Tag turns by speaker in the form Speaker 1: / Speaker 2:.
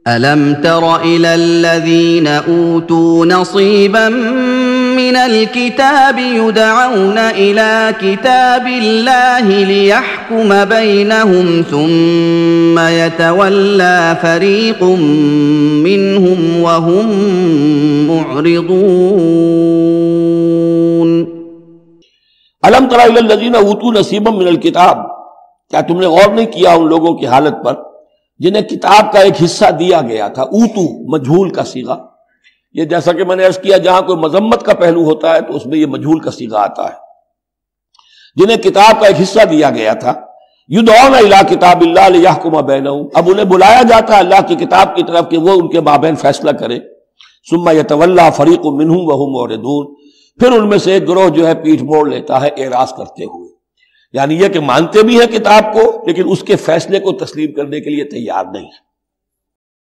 Speaker 1: अलम तर इलल्लज़ीन ऊतू नसीबम मिनल किताबि युदअऊन इला किताबिल्लाहि लियहकुम बैनहुम सुम्मा यतवल्ला फरीकुम मिनहुम वहुम मुअरिदून।
Speaker 2: अलम तरा इलल्लज़ीन ऊतू नसीबम मिनल किताब, क्या तुमने गौर नहीं किया उन लोगों की हालत पर जिन्हें किताब का एक हिस्सा दिया गया था। ऊतू मजहूल का सीगा, ये जैसा कि मैंने अर्ज किया जहां कोई मजम्मत का पहलू होता है तो उसमें यह मजहूल का सीगा आता है। जिन्हें किताब का एक हिस्सा दिया गया था, युदऔना इला किताबिल्लाह लियहकुम बैनहुम, अब उन्हें बुलाया जाता है अल्लाह की किताब की तरफ कि वो उनके माबैन फैसला करे। सुम्मा यतवल्ला फरीकुम मिनहुम वहुम मुअरिदून, फिर उनमें से एक गिरोह जो है पीठ मोड़ लेता है एराज करते हुए, यानी यह कि मानते भी हैं किताब को लेकिन उसके फैसले को तस्लीम करने के लिए तैयार नहीं है।